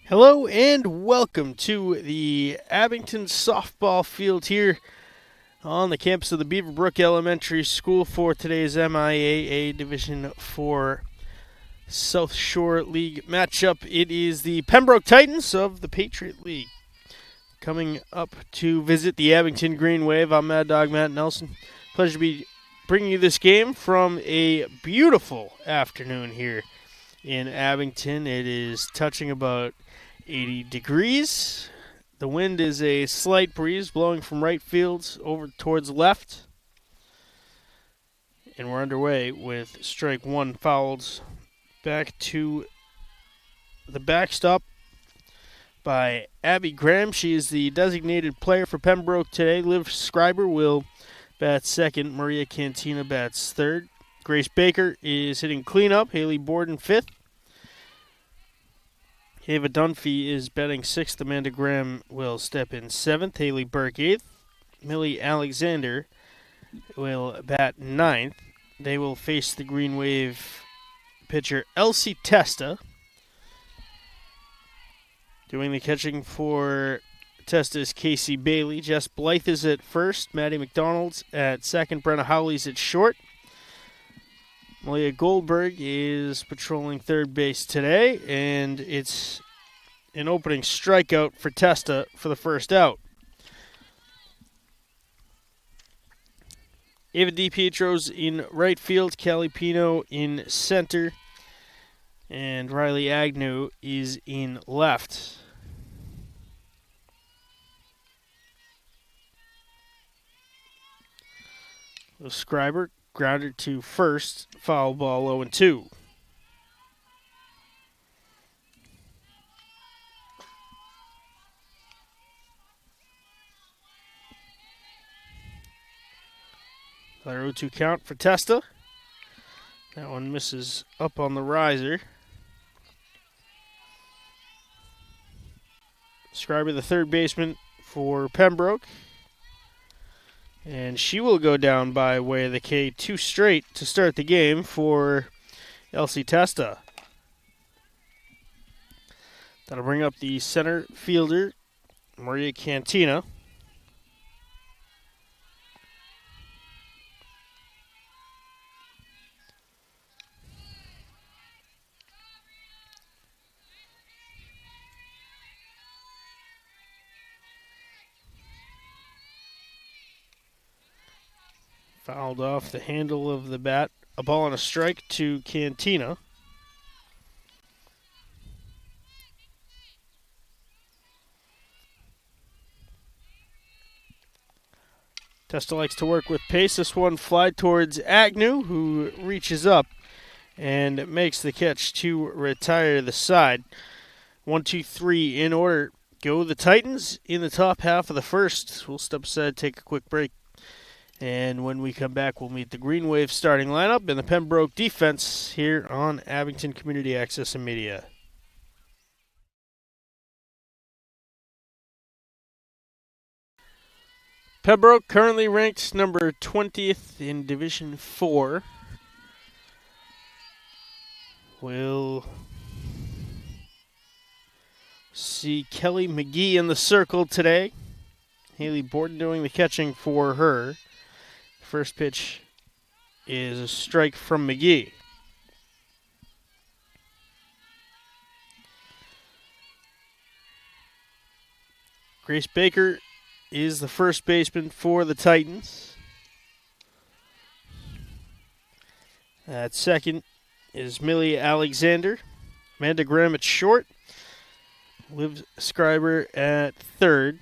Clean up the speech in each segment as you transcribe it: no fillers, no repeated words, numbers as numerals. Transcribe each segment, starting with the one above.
Hello and welcome to the Abington softball field here on the campus of the Beaverbrook Elementary School for today's MIAA Division 4 South Shore League matchup. It is the Pembroke Titans of the Patriot League coming up to visit the Abington Green Wave. I'm Mad Dog Matt Nelson. Pleasure to be bringing you this game from a beautiful afternoon here in Abington. It is touching about 80 degrees. The wind is a slight breeze blowing from right field over towards left. And we're underway with strike one fouled back to the backstop by Abby Graham. She is the designated player for Pembroke today. Liv Scriber will bat second. Maria Cantina bats third. Grace Baker is hitting cleanup. Haley Borden fifth. Ava Dunphy is batting sixth. Amanda Graham will step in seventh. Haley Burke eighth. Millie Alexander will bat ninth. They will face the Green Wave pitcher Elsie Testa. Doing the catching for Testa is Casey Bailey. Jess Blythe is at first. Maddie McDonald's at second. Brenna Howley's at short. Malia Goldberg is patrolling third base today, and it's an opening strikeout for Testa for the first out. Ava DiPietro's in right field, Callie Pino in center, and Riley Agnew is in left. The Scriber grounded to first, foul ball 0-2. Another 0-2 count for Testa. That one misses up on the riser. Scriber, the third baseman for Pembroke. And she will go down by way of the K, 2 straight to start the game for Elsie Testa. That'll bring up the center fielder, Maria Cantina. Fouled off the handle of the bat. A ball and a strike to Cantina. Testa likes to work with pace. This one fly towards Agnew, who reaches up and makes the catch to retire the side. 1-2-3 in order. Go the Titans in the top half of the first. We'll step aside, take a quick break. And when we come back, we'll meet the Green Wave starting lineup and the Pembroke defense here on Abington Community Access and Media. Pembroke currently ranked number 20th in Division 4. We'll see Kelly McGee in the circle today. Haley Borden doing the catching for her. First pitch is a strike from McGee. Grace Baker is the first baseman for the Titans. At second is Millie Alexander. Amanda Graham at short. Liv Scriber at third.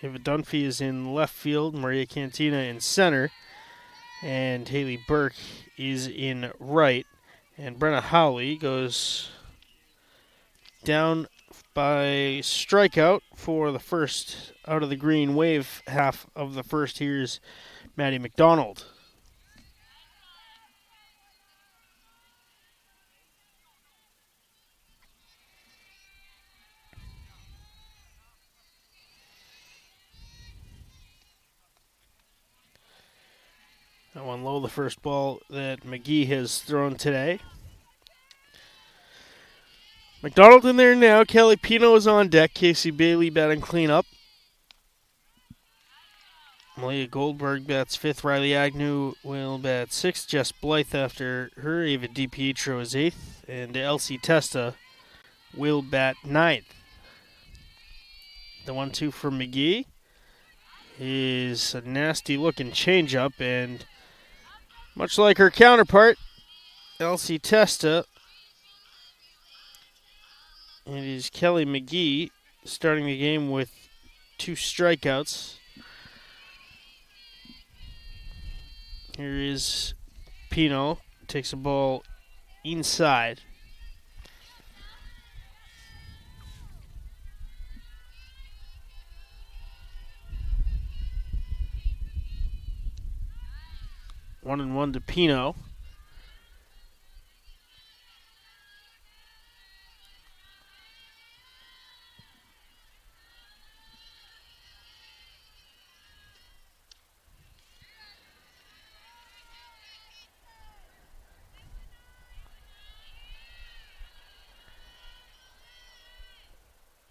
Ava Dunphy is in left field, Maria Cantina in center, and Haley Burke is in right. And Brenna Howley goes down by strikeout for the first out of the Green Wave half of the first. Here's Maddie McDonald. That one low, the first ball that McGee has thrown today. McDonald in there now. Kelly Pino is on deck. Casey Bailey batting cleanup. Malia Goldberg bats fifth. Riley Agnew will bat sixth. Jess Blythe after her. Ava DiPietro is eighth. And Elsie Testa will bat ninth. The 1-2 from McGee is a nasty looking changeup, and much like her counterpart, Elsie Testa, it is Kelly McGee starting the game with 2 strikeouts. Here is Pino, takes a ball inside. 1-1 to Pino.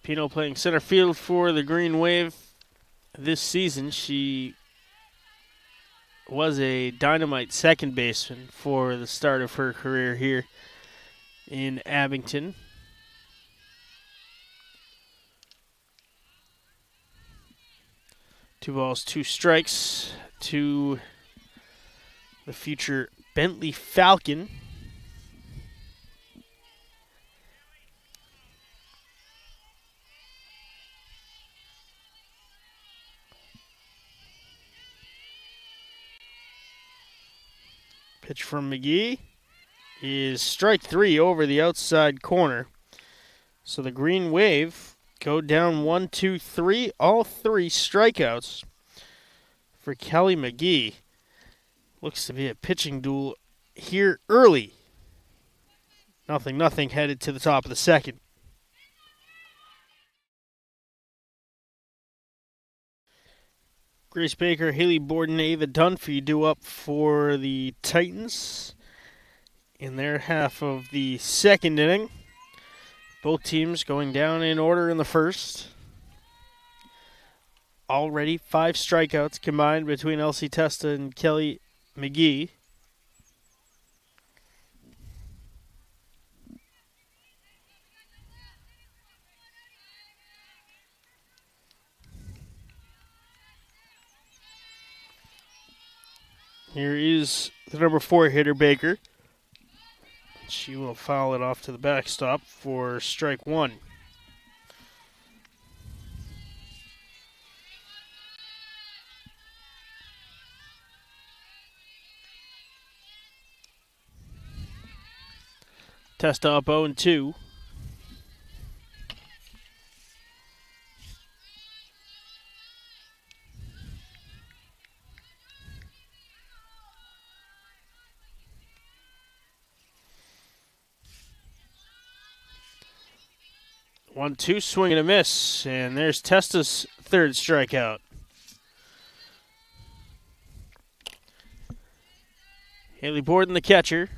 Pino playing center field for the Green Wave this season. She was a dynamite second baseman for the start of her career here in Abington. Two balls, 2 strikes to the future Bentley Falcon. Pitch from McGee is strike 3 over the outside corner. So the Green Wave go down 1-2-3, all 3 strikeouts for Kelly McGee. Looks to be a pitching duel here early. 0-0 headed to the top of the second. Grace Baker, Haley Borden, Ava Dunphy due up for the Titans in their half of the second inning. Both teams going down in order in the first. Already 5 strikeouts combined between Elsie Testa and Kelly McGee. Here is the number 4 hitter, Baker. She will foul it off to the backstop for strike 1. Testa up 0-2. One-two, swing and a miss, and there's Testa's third strikeout. Haley Borden, the catcher.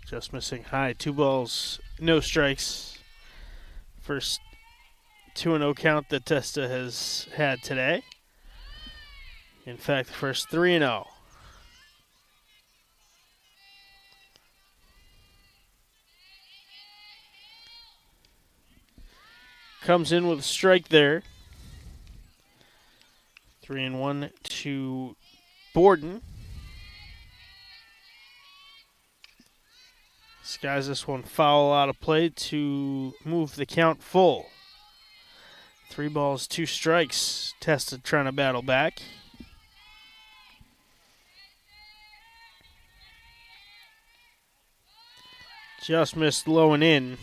Just missing high. 2 balls, no strikes. First 2-0 count that Testa has had today. In fact, the first 3-0. Comes in with a strike there. 3-1 to Borden. Skies this one foul out of play to move the count full. 3 balls, 2 strikes. Testa trying to battle back. Just missed low and in.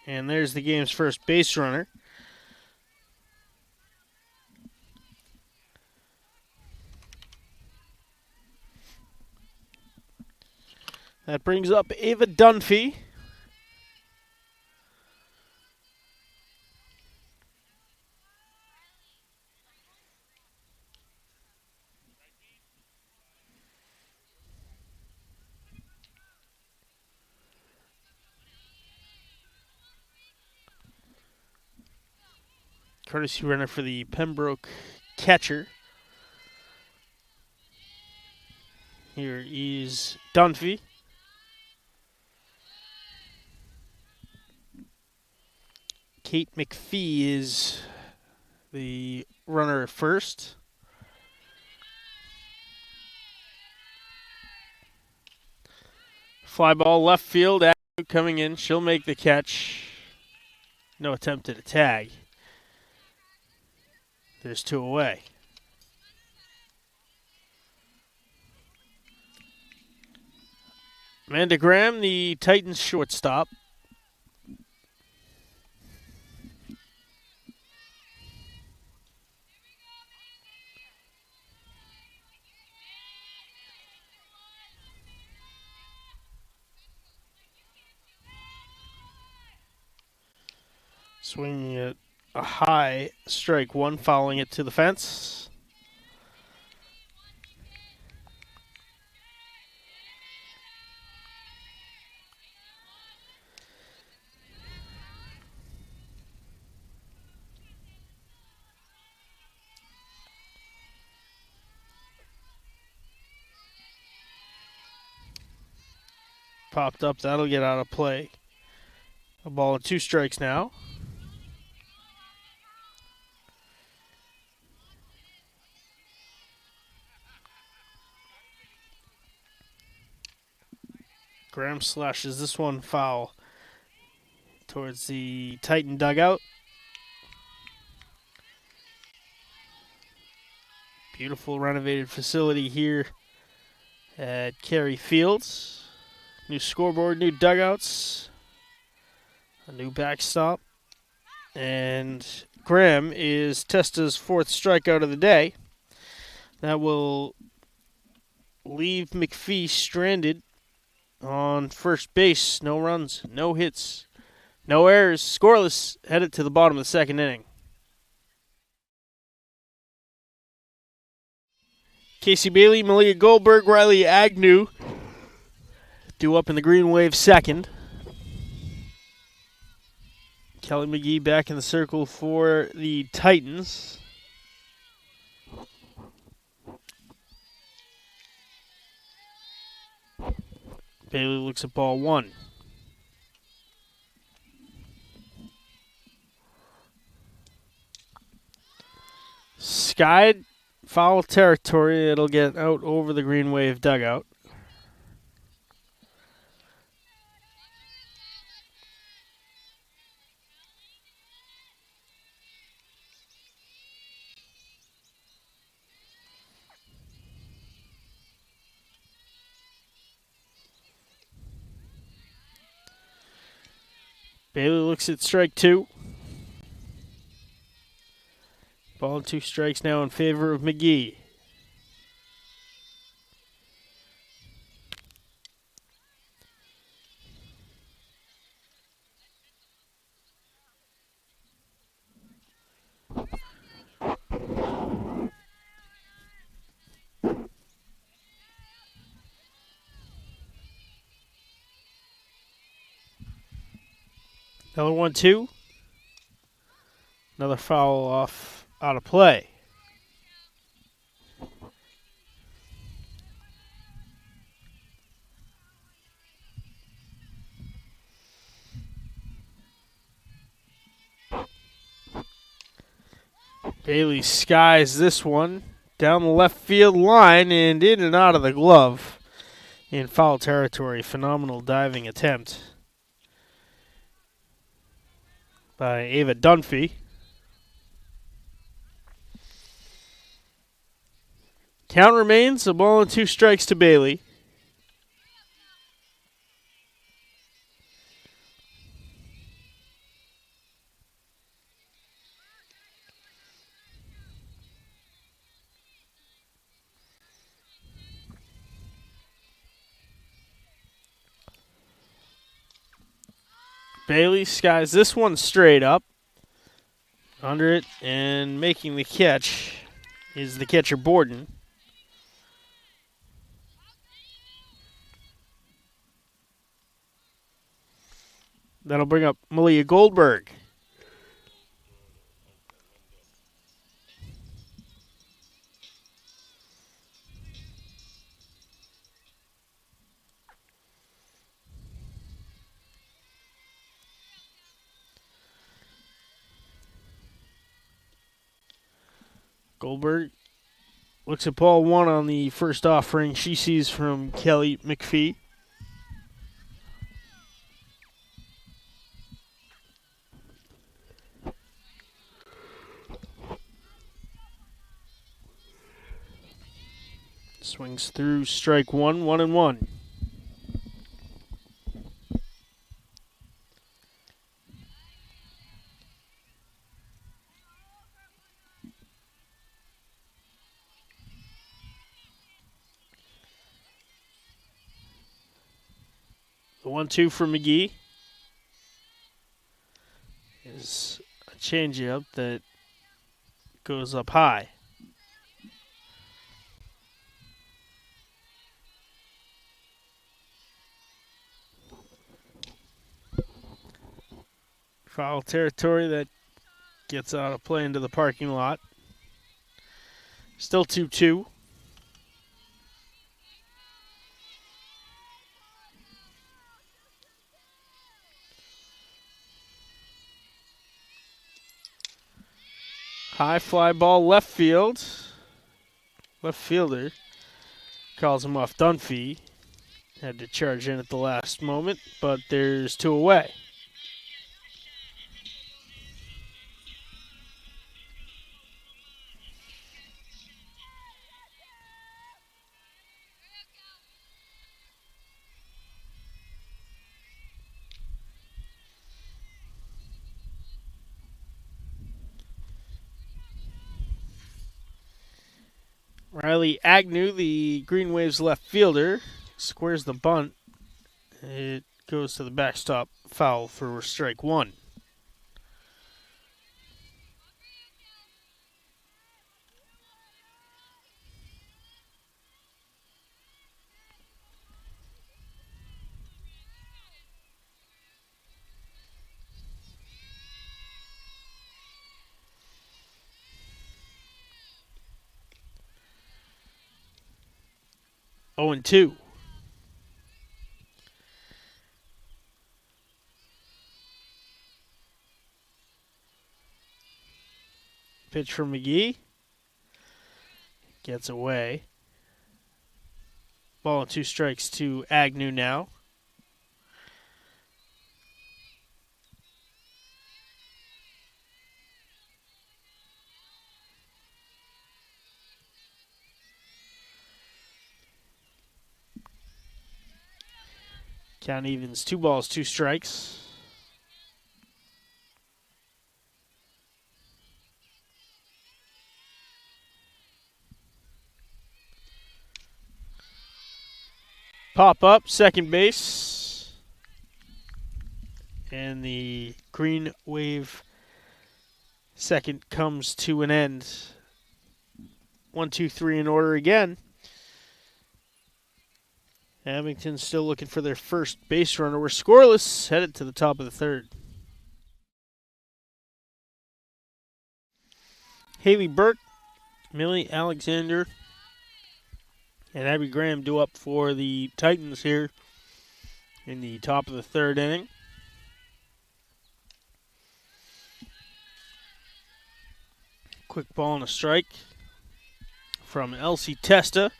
And there's the game's first base runner. That brings up Ava Dunphy. Courtesy runner for the Pembroke catcher. Here is Dunphy. Kate McPhee is the runner at first. Fly ball left field. Coming in. She'll make the catch. No attempt at a tag. There's 2 away. Amanda Graham, the Titans shortstop. Swinging at a high strike one, fouling it to the fence. Popped up, that'll get out of play. A ball and 2 strikes now. Graham slashes this one foul towards the Titan dugout. Beautiful renovated facility here at Cary Fields. New scoreboard, new dugouts, a new backstop. And Graham is Testa's 4th strikeout of the day. That will leave McPhee stranded on first base. No runs, no hits, no errors, scoreless, headed to the bottom of the 2nd inning. Casey Bailey, Malia Goldberg, Riley Agnew due up in the Green Wave 2nd. Kelly McGee back in the circle for the Titans. Bailey looks at ball 1. Skied, foul territory. It'll get out over the Green Wave dugout. Bailey looks at strike 2. Ball and 2 strikes now in favor of McGee. Another 1-2. Another foul off out of play. Bailey skies this one down the left field line and in and out of the glove in foul territory. Phenomenal diving attempt by Ava Dunphy. Count remains a ball and 2 strikes to Bailey. Bailey skies this one straight up. Under it and making the catch is the catcher Borden. That'll bring up Malia Goldberg. Goldberg looks at ball one on the first offering she sees from Kelly McPhee. Swings through strike one, 1-1. The 1-2 for McGee is a changeup that goes up high. Foul territory that gets out of play into the parking lot. Still 2-2. High fly ball left field. Left fielder calls him off. Dunphy had to charge in at the last moment, but there's two away. Riley Agnew, the Green Waves left fielder, squares the bunt. It goes to the backstop, foul for strike one. Oh, and 2. Pitch from McGee. Gets away. Ball and 2 strikes to Agnew now. Count evens 2 balls, 2 strikes. Pop up, second base. And the Green Wave second comes to an end. 1, 2, 3 in order again. Abington still looking for their first base runner. We're scoreless, headed to the top of the third. Haley Burke, Millie Alexander, and Abby Graham due up for the Titans here in the top of the third inning. Quick ball and a strike from Elsie Testa.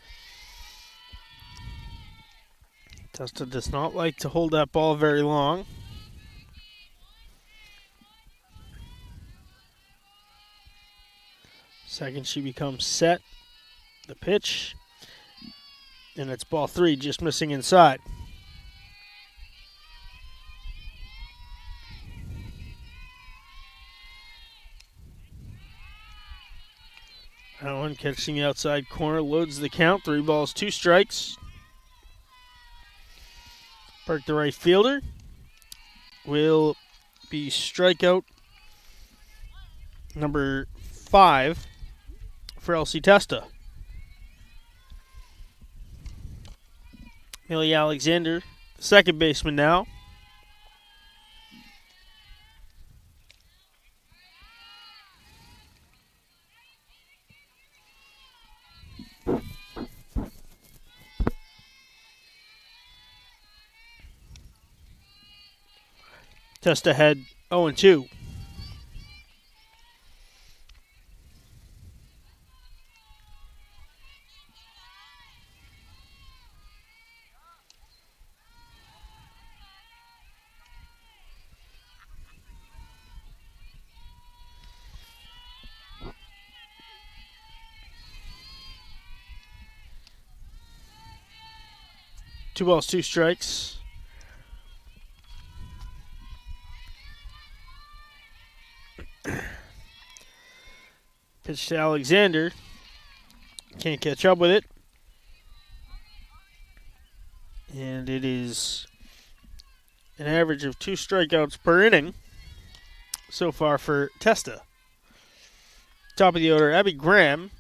Testa does not like to hold that ball very long. Second, she becomes set. The pitch. And it's ball 3, just missing inside. That one catching the outside corner, loads the count. 3 balls, 2 strikes. Burke, the right fielder, will be strikeout number 5 for LC Testa. Millie Alexander, second baseman now. Testa had 0-2. Two balls, two strikes. Pitch to Alexander. Can't catch up with it. And it is an average of 2 strikeouts per inning so far for Testa. Top of the order, Abby Graham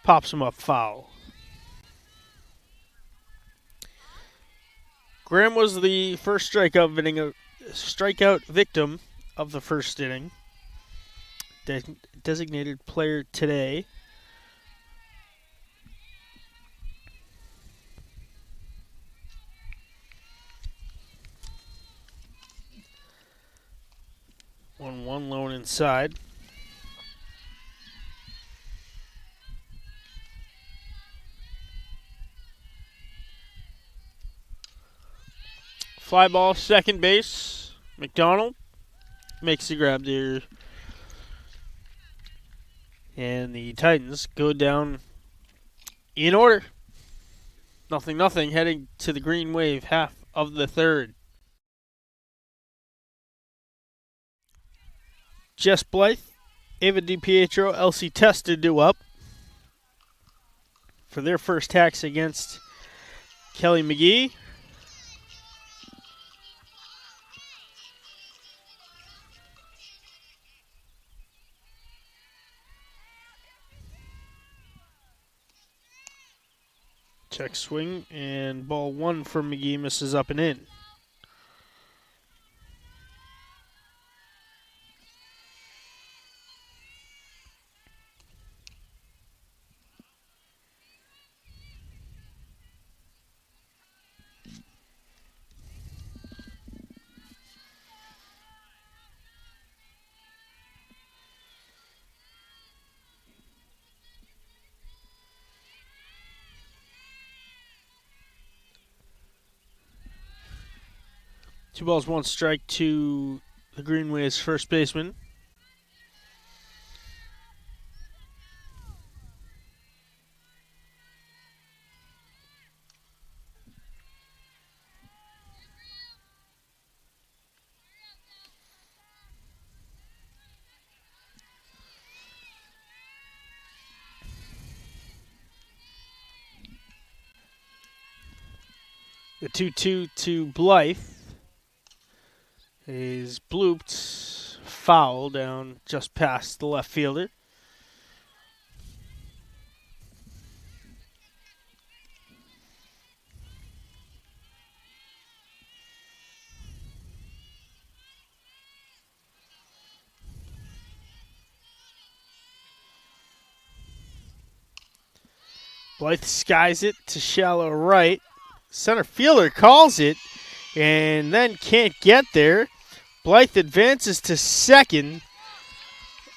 pops him up foul. Graham was the first strikeout victim of the first inning. Designated player today. One lone inside. Fly ball, second base. McDonald makes the grab there. And the Titans go down in order. 0-0, heading to the green wave, half of the third. Jess Blythe, Ava DiPietro, LC Testa due up for their first hacks against Kelly McGee. Check swing, and ball 1 for McGee misses up and in. Two balls, one strike to the Green Wave's first baseman. The 2-2 to Blythe is blooped, foul down just past the left fielder. Blythe skies it to shallow right. Center fielder calls it and then can't get there. Blythe advances to second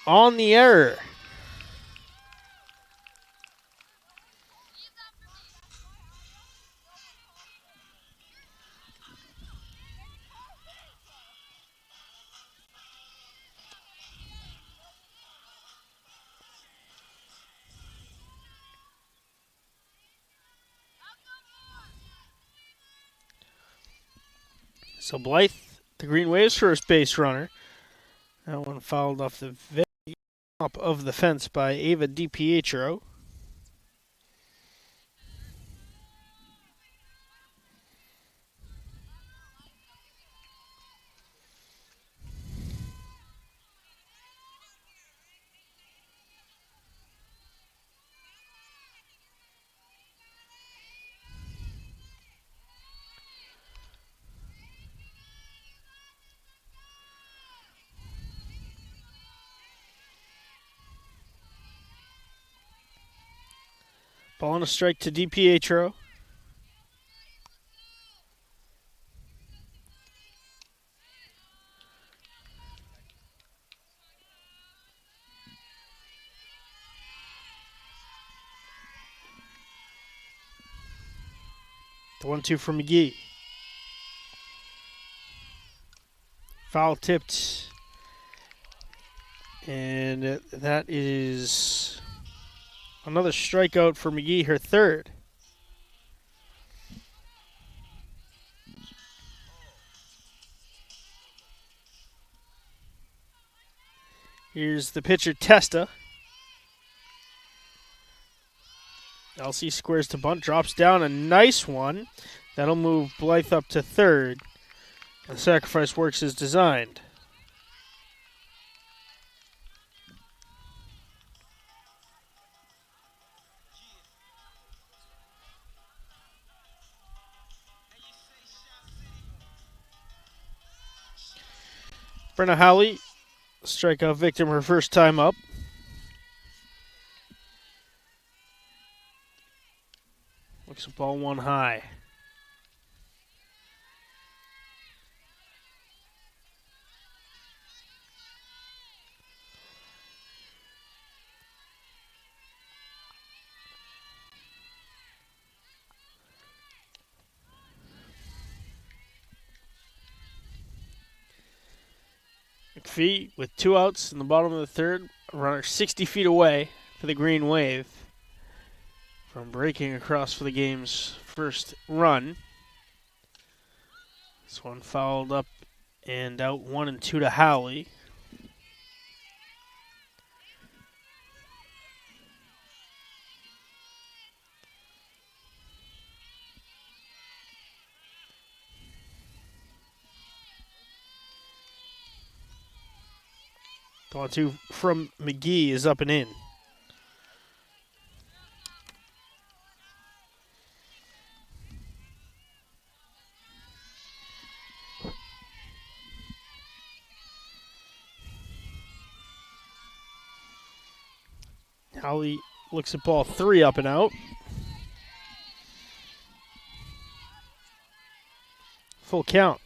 on the error. So Blythe, the Green Wave's first base runner. That one fouled off the very top of the fence by Ava DiPietro. Ball on a strike to DiPietro. The 1-2 for McGee. Foul tipped. And that is another strikeout for McGee, her third. Here's the pitcher, Testa. LC squares to bunt, drops down a nice one. That'll move Blythe up to third. The sacrifice works as designed. Brenna Howley, strikeout victim her first time up. Looks a ball one high. McPhee with 2 outs in the bottom of the third. A runner 60 feet away for the Green Wave from breaking across for the game's first run. This one fouled up and out 1-2 to Howley. The 1-2 from McGee is up and in. Howley looks at ball 3 up and out. Full count.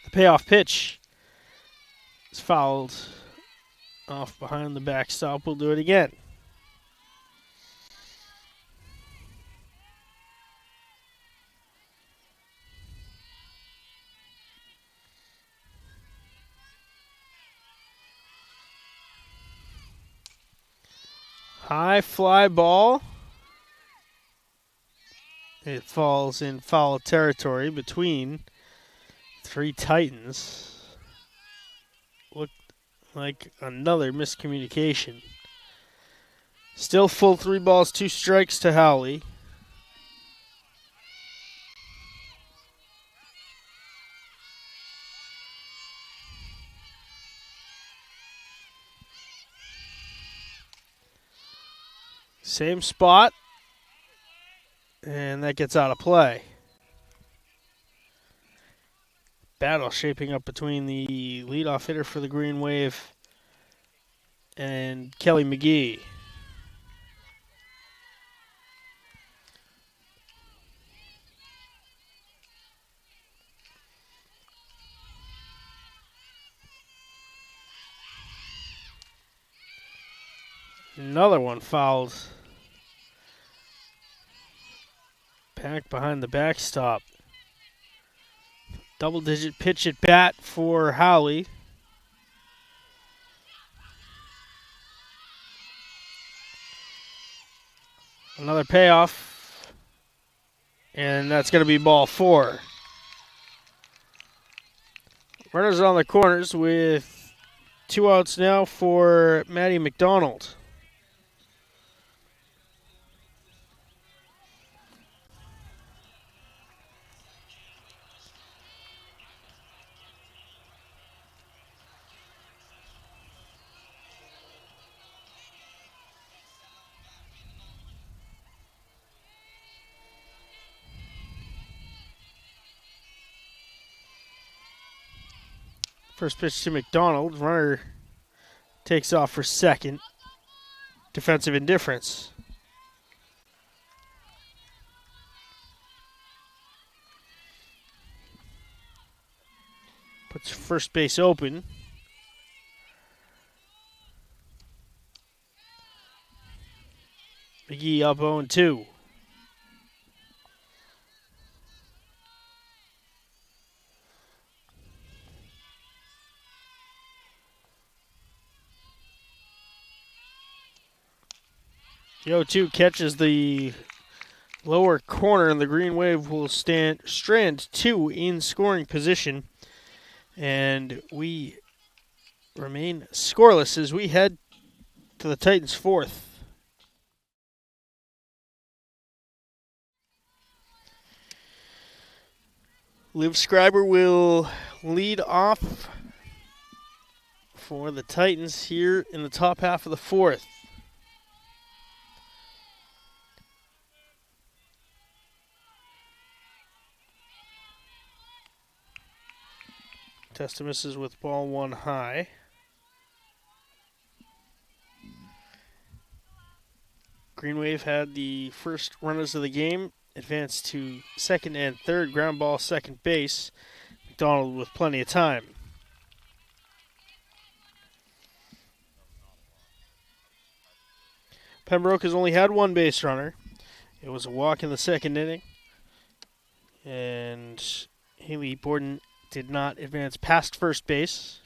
The payoff pitch is fouled off behind the backstop. We'll do it again. High fly ball. It falls in foul territory between 3 Titans. Looked like another miscommunication. Still full 3 balls, 2 strikes to Howley. Same spot. And that gets out of play. Battle shaping up between the leadoff hitter for the Green Wave and Kelly McGee. Another one fouled. Back behind the backstop. Double-digit pitch at bat for Howley. Another payoff. And that's going to be ball 4. Runners on the corners with 2 outs now for Maddie McDonald. First pitch to McDonald. Runner takes off for second. Defensive indifference. Puts first base open. McGee up 0-2. The 0-2 catches the lower corner, and the Green Wave will strand two in scoring position. And we remain scoreless as we head to the Titans' fourth. Liv Scriber will lead off for the Titans here in the top half of the fourth. Testa misses with ball one high. Green Wave had the first runners of the game, advanced to second and third, ground ball second base. McDonald with plenty of time. Pembroke has only had one base runner. It was a walk in the second inning. And Haley Borden did not advance past first base.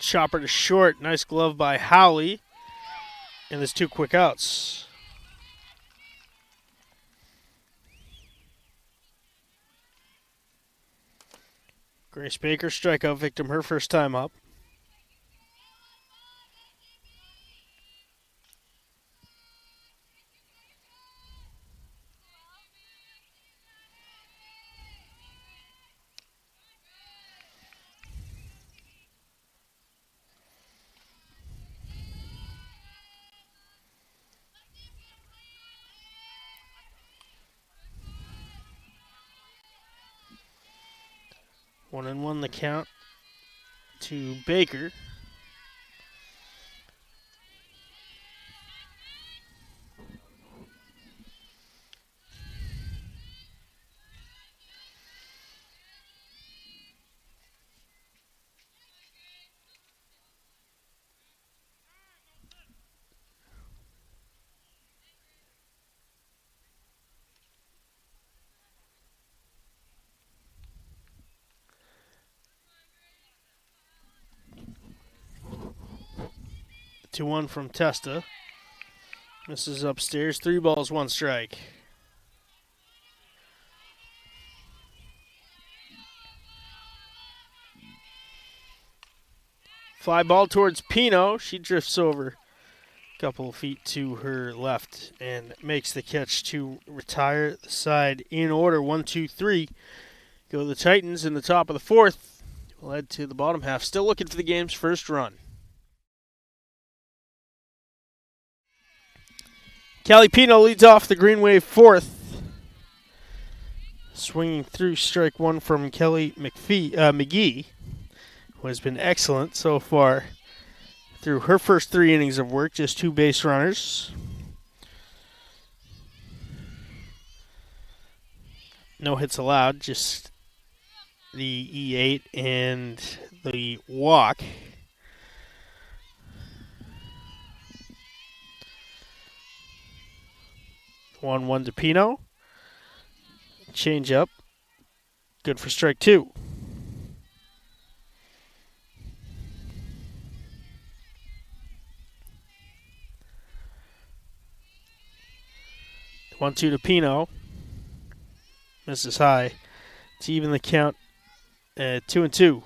Chopper to short. Nice glove by Howley. And there's two quick outs. Grace Baker, strikeout victim, her first time up. One and one the count to Baker. The 2-1 from Testa. Misses upstairs. 3 balls, 1 strike. Fly ball towards Pino. She drifts over a couple of feet to her left and makes the catch to retire the side in order. 1, 2, 3. Go the Titans in the top of the fourth. We'll head to the bottom half. Still looking for the game's first run. Callie Pino leads off the Green Wave fourth. Swinging through strike one from Kelly McGee, who has been excellent so far through her first 3 innings of work, just 2 base runners. No hits allowed, just the E8 and the walk. 1-1 to Pino. Change up. Good for strike 2. One-two to Pino. Misses high to even the count at 2-2.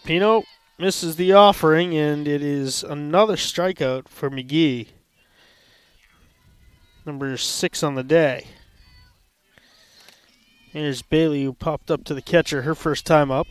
Pino misses the offering, and it is another strikeout for McGee. Number 6 on the day. Here's Bailey, who popped up to the catcher her first time up.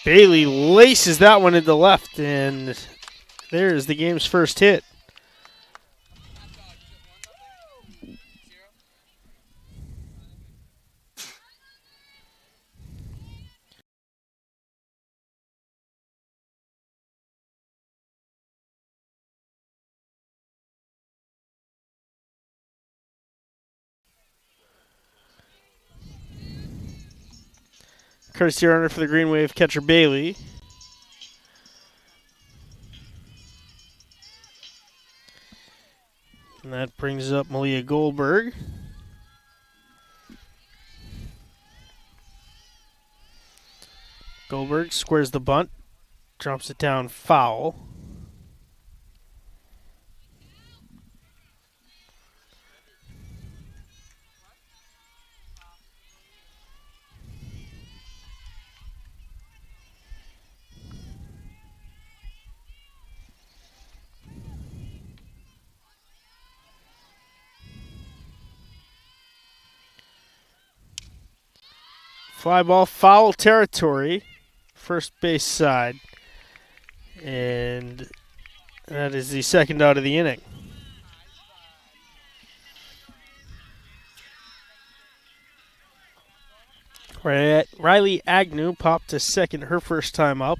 Bailey laces that one into left, and there's the game's first hit. Courtesy runner for the Green Wave catcher Bailey. And that brings up Malia Goldberg. Goldberg squares the bunt, drops it down foul. Fly ball, foul territory, first base side. And that is the second out of the inning. Riley Agnew popped to second her first time up.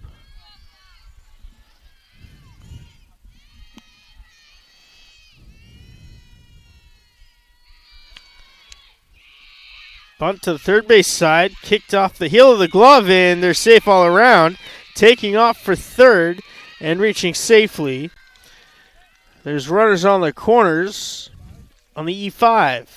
Bunt to the third base side, kicked off the heel of the glove, and they're safe all around. Taking off for third and reaching safely. There's runners on the corners on the E5.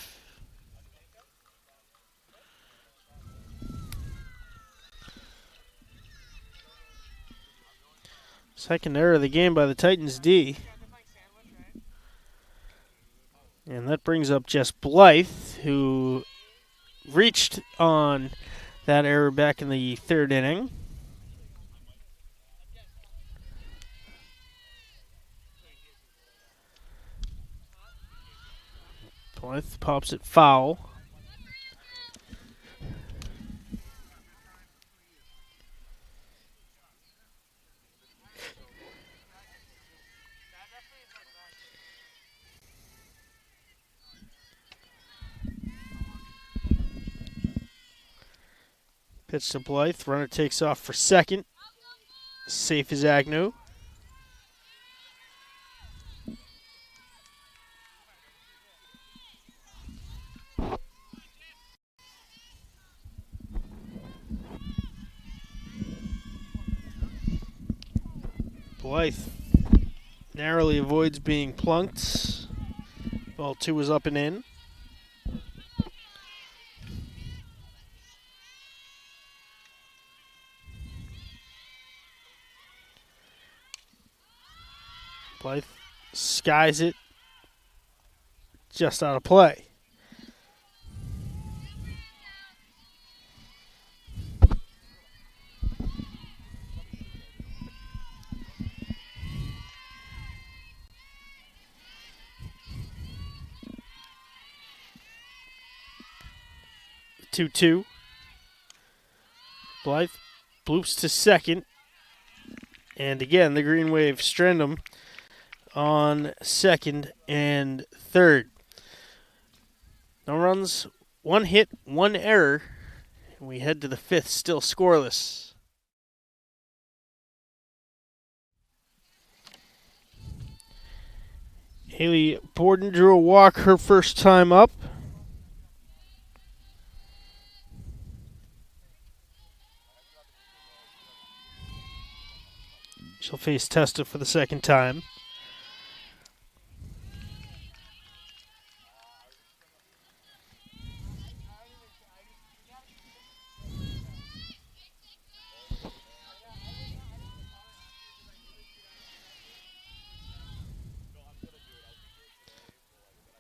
Second error of the game by the Titans D. And that brings up Jess Blythe, who reached on that error back in the third inning. Blythe pops it foul. Pitch to Blythe. Runner takes off for second. Safe is Agnew. Blythe narrowly avoids being plunked. Ball 2 is up and in. Blythe skies it just out of play. Two. Blythe bloops to second. And again, the Green Wave strand him on second and third. No runs, 1 hit, 1 error. And we head to the fifth, still scoreless. Haley Borden drew a walk her first time up. She'll face Testa for the second time.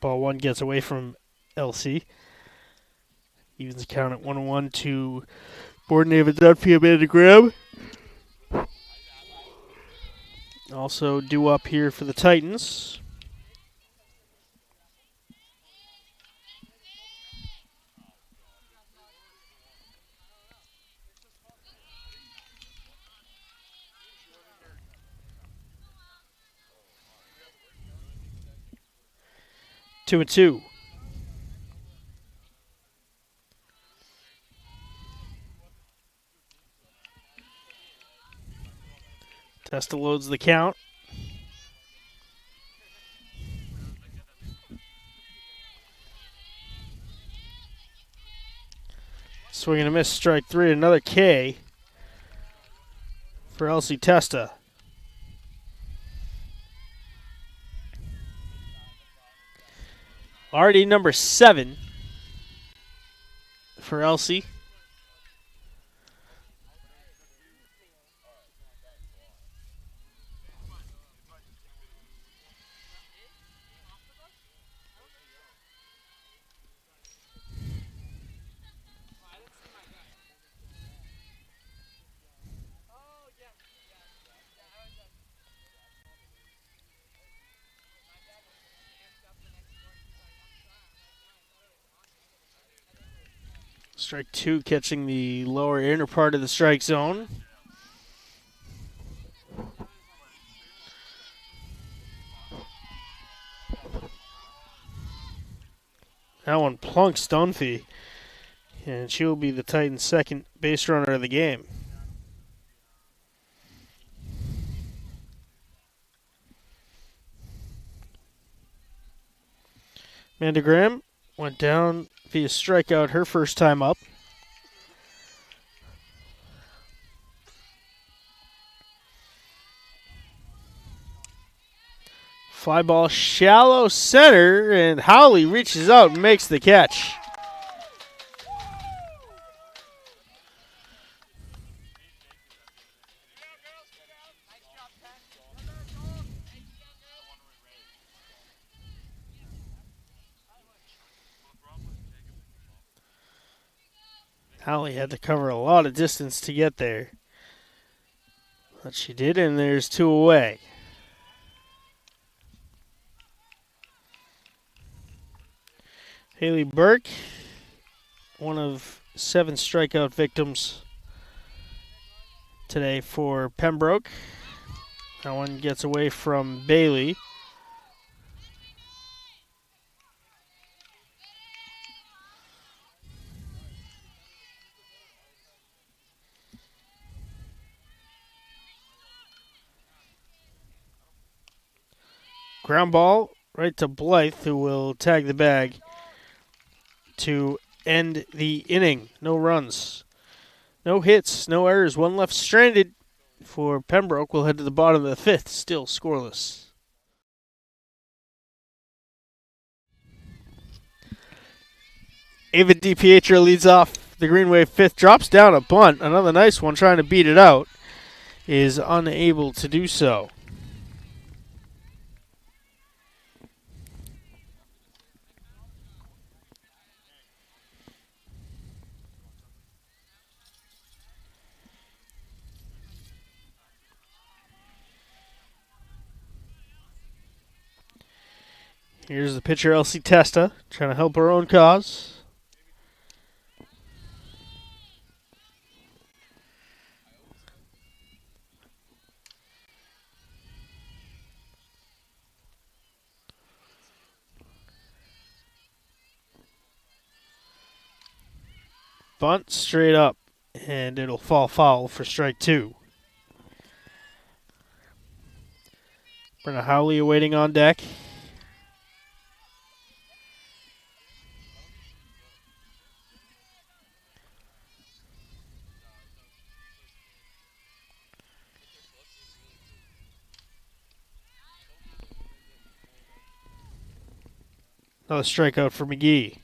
Ball one gets away from LC. Evens the count at 1-1 to Borden David Dunphy, Amanda Graham. Also due up here for the Titans. Two and two. Testa loads the count. Swing and a miss, strike three, another K for Elsie Testa. Already number 7 for Elsie. Strike two, catching the lower inner part of the strike zone. That one plunks Dunphy, and she will be the Titans' second base runner of the game. Amanda Graham went down via strikeout her first time up. Fly ball shallow center, and Howley reaches out and makes the catch. Howley had to cover a lot of distance to get there. But she did, and there's two away. Haley Burke, one of 7 strikeout victims today for Pembroke. That one gets away from Bailey. Ground ball right to Blythe, who will tag the bag to end the inning. No runs, no hits, no errors. One left stranded for Pembroke. We'll head to the bottom of the 5th, still scoreless. Ava DiPietro leads off the Green Wave 5th, drops down a bunt. Another nice one trying to beat it out. Is unable to do so. Here's the pitcher, Elsie Testa, trying to help her own cause. Bunt straight up, and it'll fall foul for strike two. Brenna Howley awaiting on deck. Another strikeout for McGee.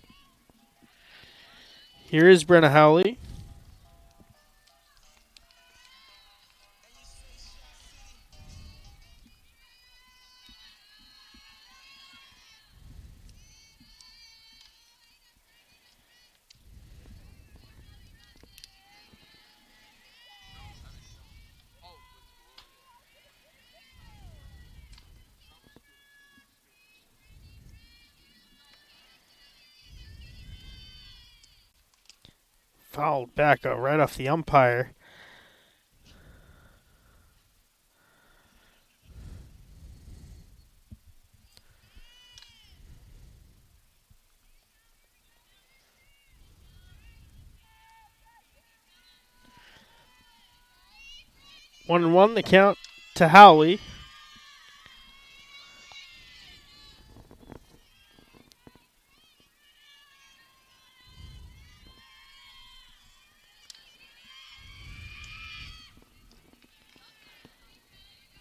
Here is Brenna Howley. Fouled back right off the umpire. One and one, the count to Howley.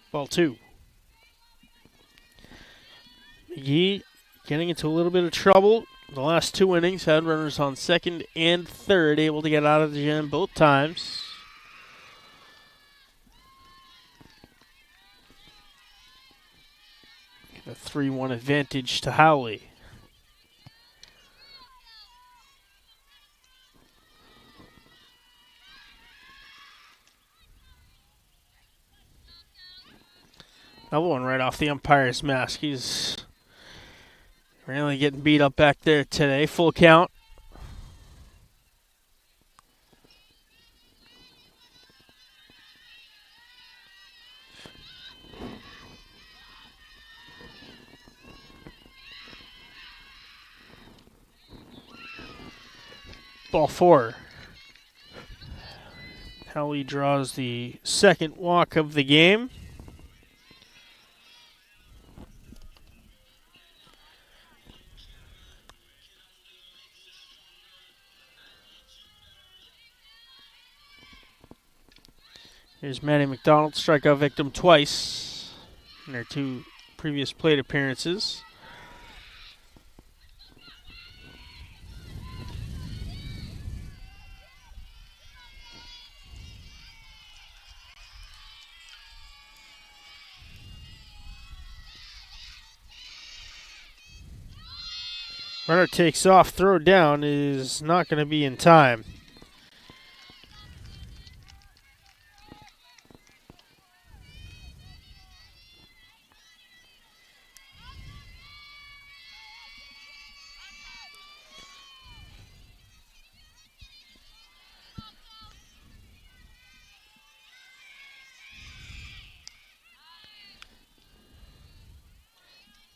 Ball two. McGee getting into a little bit of trouble. The last two innings had runners on second and third, able to get out of the jam both times. A 3-1 advantage to Howley. Another one right off the umpire's mask. He's really getting beat up back there today. Full count. Ball four. Howley draws the second walk of the game. Here's Manny McDonald, strikeout victim twice in their two previous plate appearances. Runner takes off, throw down is not going to be in time.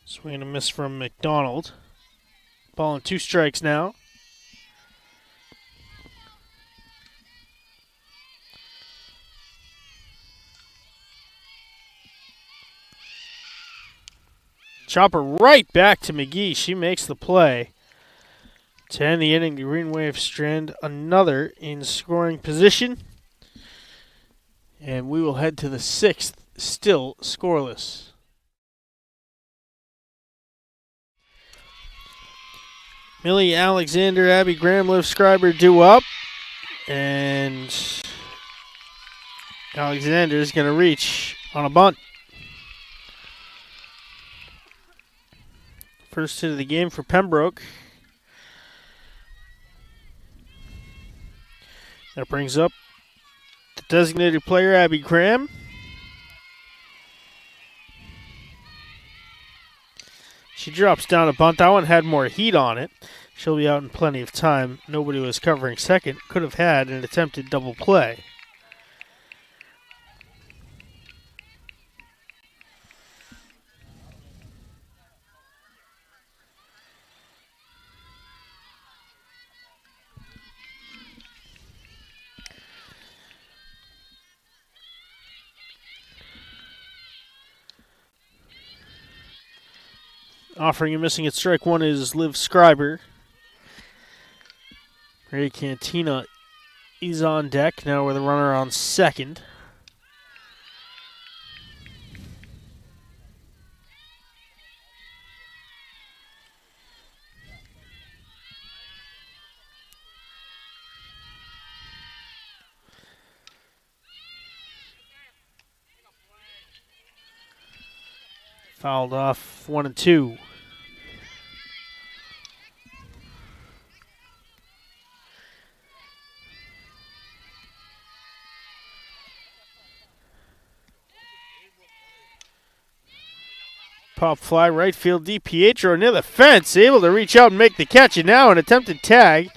Swing and a miss from McDonald. Ball and 2 strikes now. Chopper right back to McGee. She makes the play. To end the inning, the Green Wave strand another in scoring position. And we will head to the 6th, still scoreless. Millie Alexander, Abby Graham, Liv Scriber due up. And Alexander is going to reach on a bunt. First hit of the game for Pembroke. That brings up the designated player, Abby Graham. She drops down a bunt. That one had more heat on it. She'll be out in plenty of time. Nobody was covering second. Could have had an attempted double play. Offering and missing at strike one is Liv Scriber. Ray Cantina is on deck now with a runner on second. Fouled off 1 and 2. Pop fly, right field, DiPietro near the fence, able to reach out and make the catch, and now an attempted tag.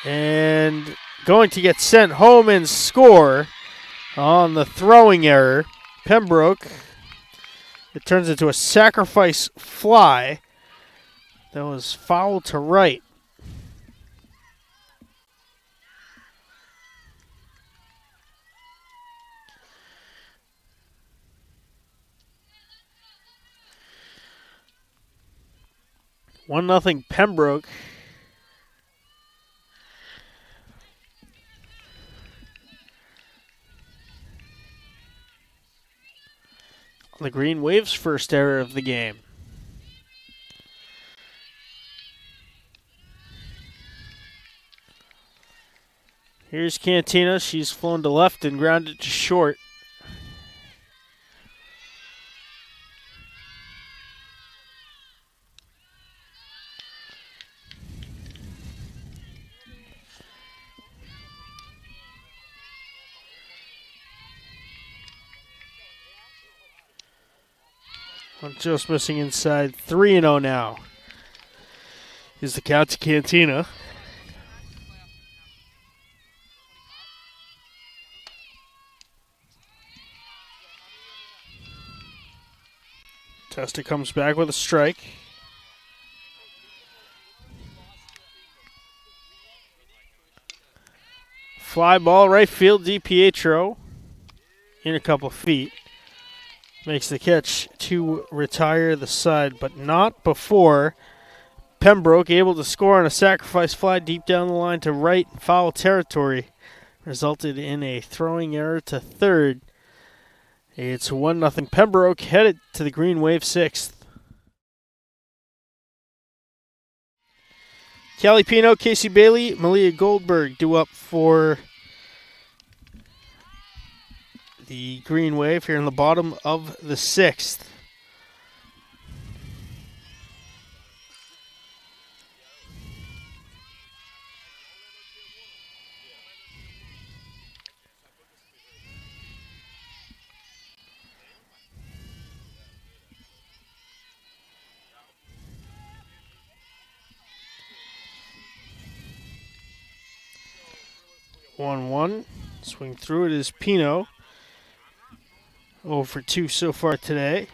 And going to get sent home and score on the throwing error. Pembroke. It turns into a sacrifice fly that was fouled to right. One nothing Pembroke. The Green Waves' first error of the game. Here's Cantina. She's flown to left and grounded to short. One just missing inside. 3-0 now is the count to Cantina. Testa comes back with a strike. Fly ball, right field, DiPietro in a couple feet. Makes the catch to retire the side, but not before Pembroke able to score on a sacrifice fly deep down the line to right in foul territory. Resulted in a throwing error to third. It's 1-0 Pembroke, headed to the Green Wave 6th. Callie Pino, Casey Bailey, Malia Goldberg due up for the Green Wave here in the bottom of the 6th. One. Swing through it is Pino. 0 for 2 so far today.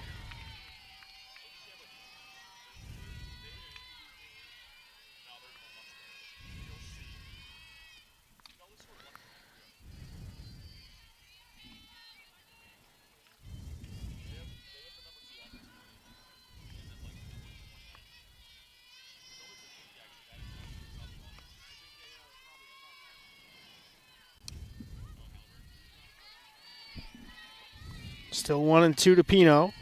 Still 1-2 to Pino.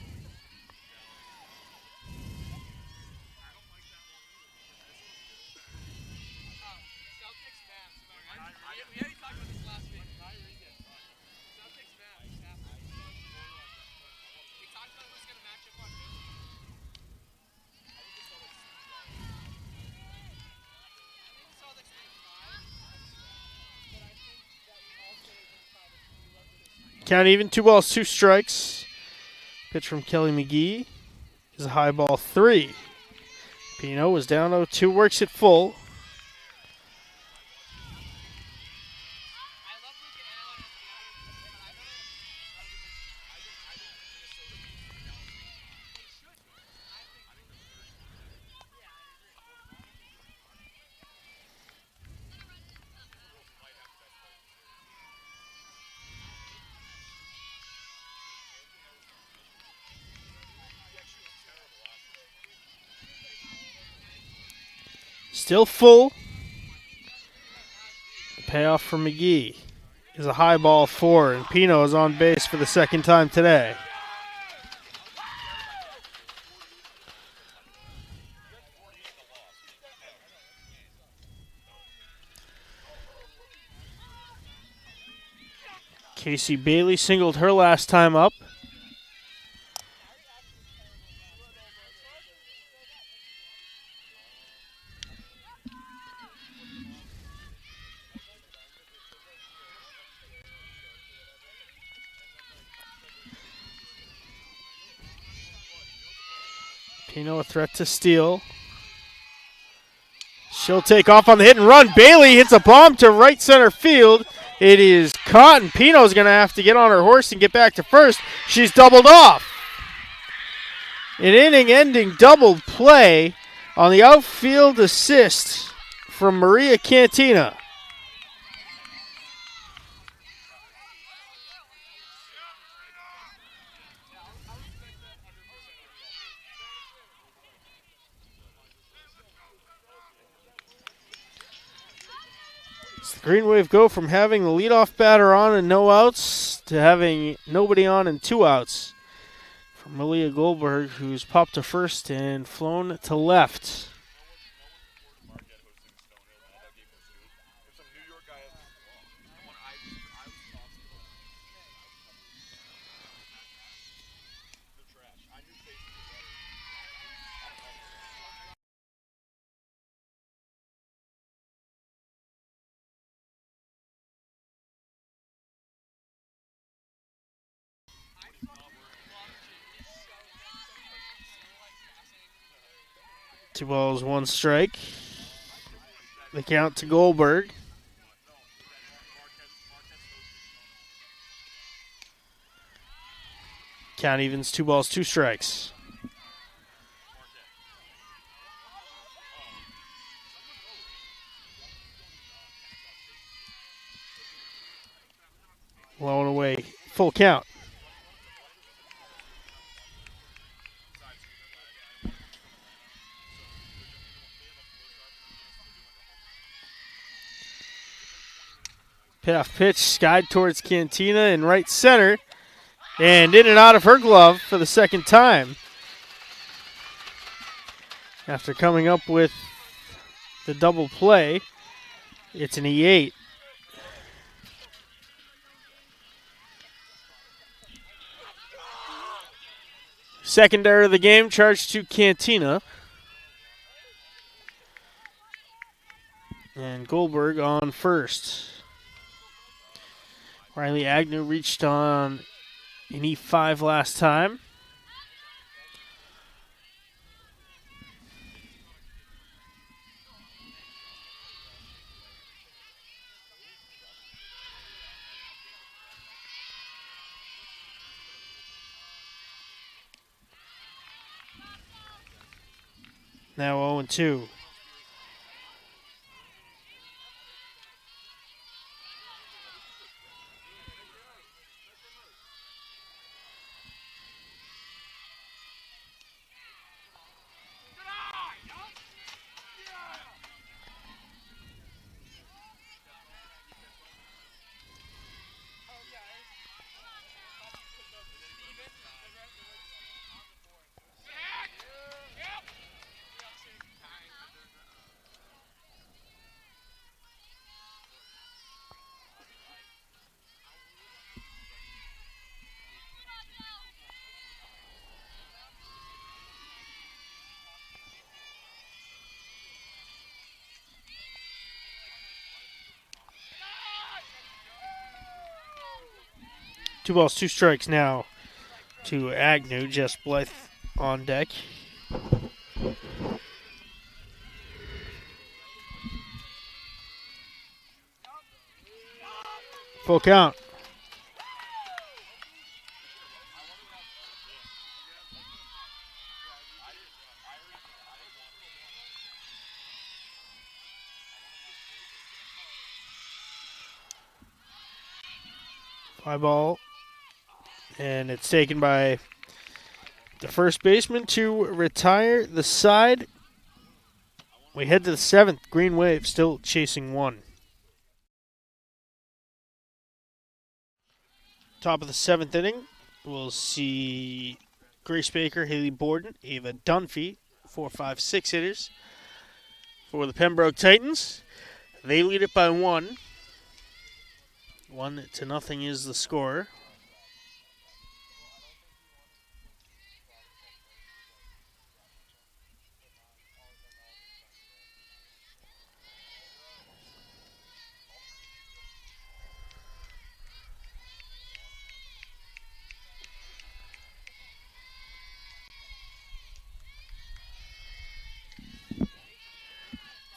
Count even, 2 balls, 2 strikes. Pitch from Kelly McGee is a high ball 3. Pino was down 0-2, works it full. Still full. The payoff for McGee is a high ball 4, and Pino is on base for the second time today. Casey Bailey singled her last time up. Pino a threat to steal. She'll take off on the hit and run. Bailey hits a bomb to right center field. It is caught, and Pino's going to have to get on her horse and get back to first. She's doubled off. An inning-ending double play on the outfield assist from Maria Cantina. The Green Wave go from having the leadoff batter on and no outs to having nobody on and 2 outs. For Malia Goldberg, who's popped to first and flown to left. 2 balls, 1 strike. The count to Goldberg. Count evens, 2 balls, 2 strikes. Low and away, full count. Payoff pitch, skied towards Cantina in right center, and in and out of her glove for the second time. After coming up with the double play, it's an E8. Second error of the game, charged to Cantina. And Goldberg on first. Riley Agnew reached on an E5 last time. Now 0-2. Two balls, 2 strikes now to Agnew. Jess Blythe on deck. Full count. Fly ball. And it's taken by the first baseman to retire the side. We head to the 7th. Green Wave still chasing 1. Top of the 7th inning, we'll see Grace Baker, Haley Borden, Ava Dunphy, 4, 5, 6 hitters for the Pembroke Titans. They lead it by 1. 1-0 is the score.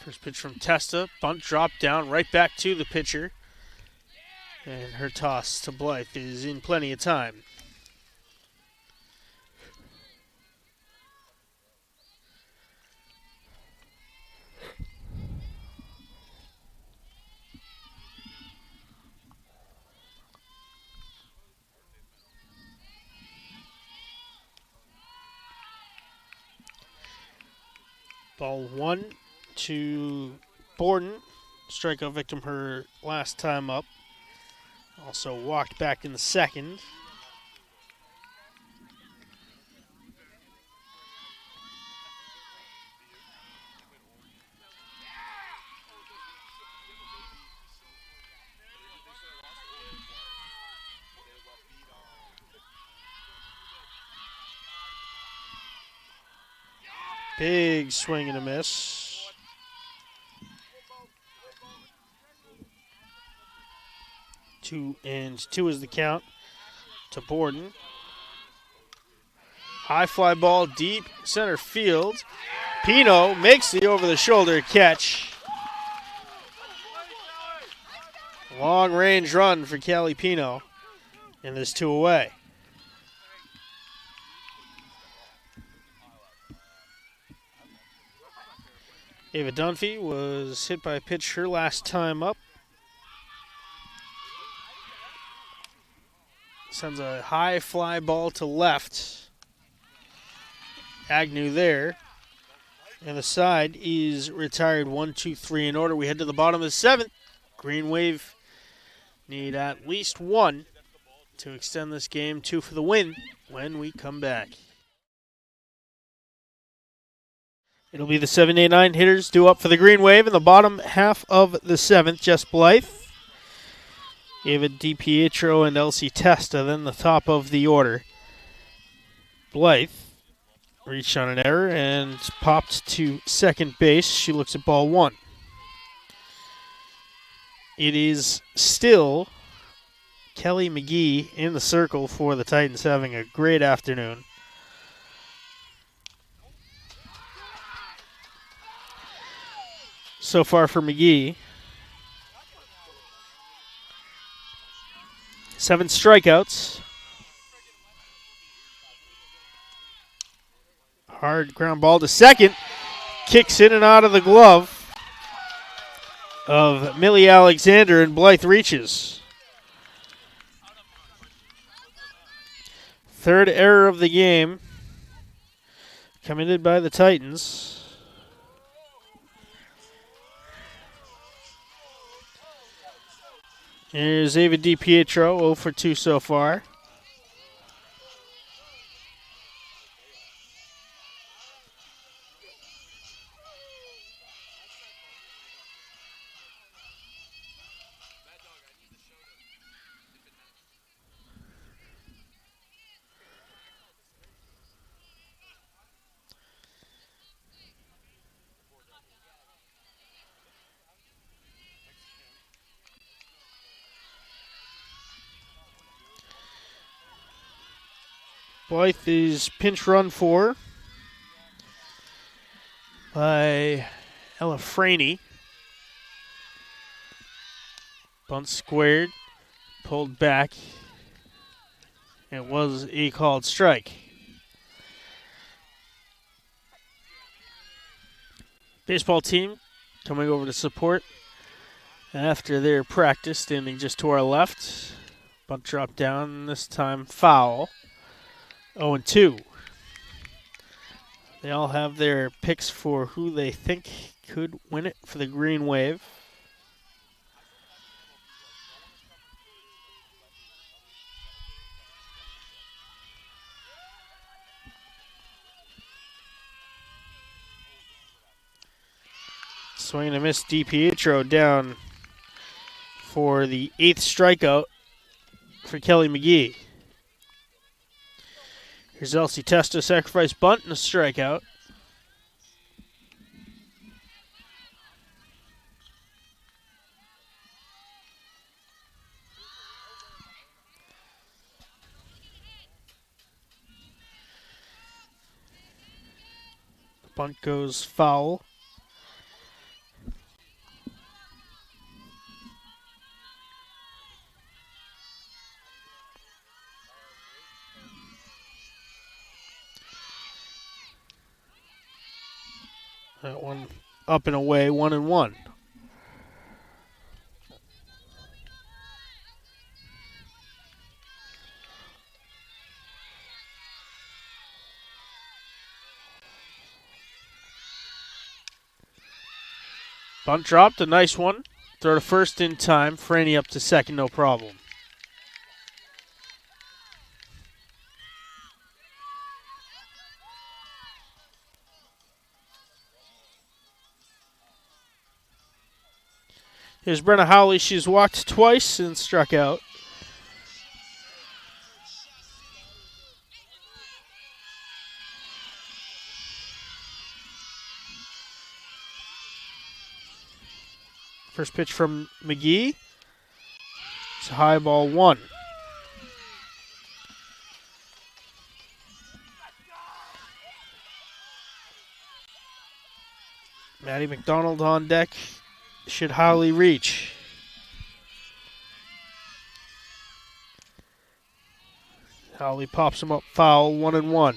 First pitch from Testa. Bunt dropped down right back to the pitcher. And her toss to Blythe is in plenty of time. Ball 1 to Borden. Strikeout victim her last time up. Also walked back in the second. Big swing and a miss. 2-2 is the count to Borden. High fly ball deep center field. Pino makes the over-the-shoulder catch. Long range run for Callie Pino, and there's 2 away. Ava Dunphy was hit by a pitch her last time up. Sends a high fly ball to left. Agnew there. And the side is retired 1-2-3 in order. We head to the bottom of the 7th. Green Wave need at least 1 to extend this game. 2 for the win when we come back. It'll be the 7, 8, 9 hitters due up for the Green Wave in the bottom half of the 7th. Jess Blythe, Ava DiPietro, and Elsie Testa, then the top of the order. Blythe reached on an error and popped to second base. She looks at ball 1. It is still Kelly McGee in the circle for the Titans, having a great afternoon. So far for McGee, 7 strikeouts. Hard ground ball to second. Kicks in and out of the glove of Millie Alexander, and Blythe reaches. 3rd error of the game committed by the Titans. Here's Ava DiPietro, 0 for 2 so far. Blythe is pinch run for by Ella Franey. Bunt squared, pulled back. It was a called strike. Baseball team coming over to support after their practice, standing just to our left. Bunt dropped down, this time foul. 0-2. They all have their picks for who they think could win it for the Green Wave. Swing and a miss. DiPietro down for the 8th strikeout for Kelly McGee. Here's Elsie Testa, sacrifice bunt and a strikeout. The bunt goes foul. That one up and away, 1-1. Bunt dropped, a nice one. Throw to first in time. Franny up to second, no problem. Here's Brenna Howley. She's walked twice and struck out. First pitch from McGee. It's a high ball, 1. Maddie McDonald on deck. Should Howley reach? Howley pops him up foul, 1-1.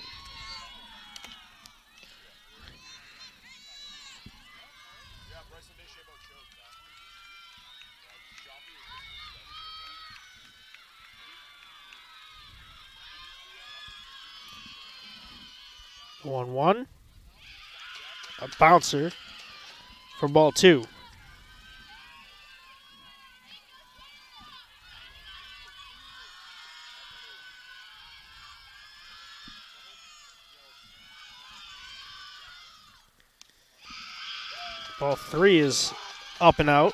One. A bouncer for ball 2. Ball 3 is up and out.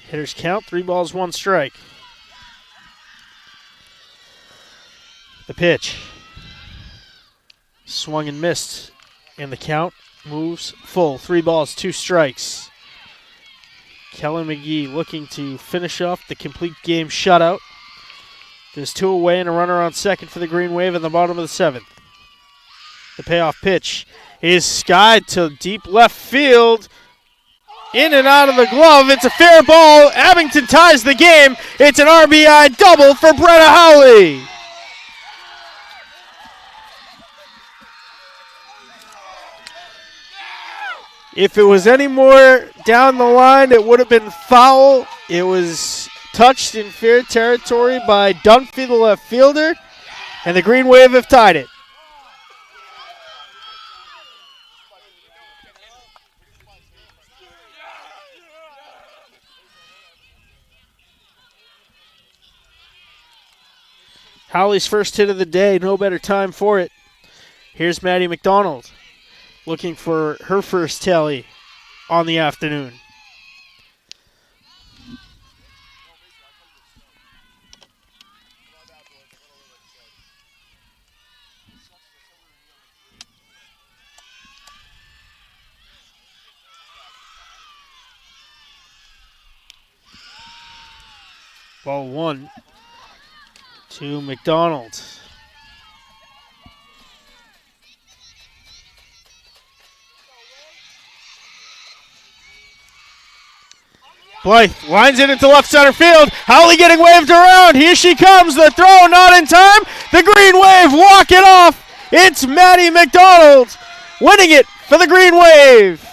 Hitters count, 3 balls, 1 strike. The pitch. Swung and missed. And the count moves full. 3 balls, 2 strikes. Kellen McGee looking to finish off the complete game shutout. There's 2 away and a runner on second for the Green Wave in the bottom of the 7th. The payoff pitch is skied to deep left field. In and out of the glove. It's a fair ball. Abington ties the game. It's an RBI double for Brenna Howley. If it was any more down the line, it would have been foul. It was touched in fair territory by Dunphy, the left fielder, and the Green Wave have tied it. Howley's first hit of the day, no better time for it. Here's Maddie McDonald looking for her first tally on the afternoon. Ball 1 to McDonald. Blythe lines it into left center field. Howley getting waved around. Here she comes. The throw not in time. The Green Wave walk it off. It's Maddie McDonald winning it for the Green Wave.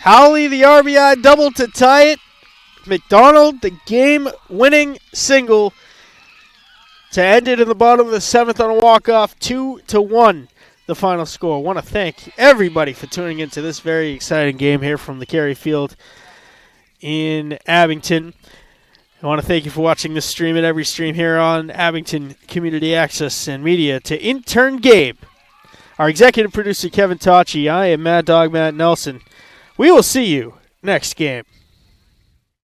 Howley the RBI double to tie it. McDonald the game-winning single to end it in the bottom of the 7th on a walk-off, 2-1, the final score. I want to thank everybody for tuning into this very exciting game here from the Carey Field in Abington. I want to thank you for watching this stream and every stream here on Abington Community Access and Media. To intern Gabe, our executive producer Kevin Tachi, I am Mad Dog Matt Nelson. We will see you next game.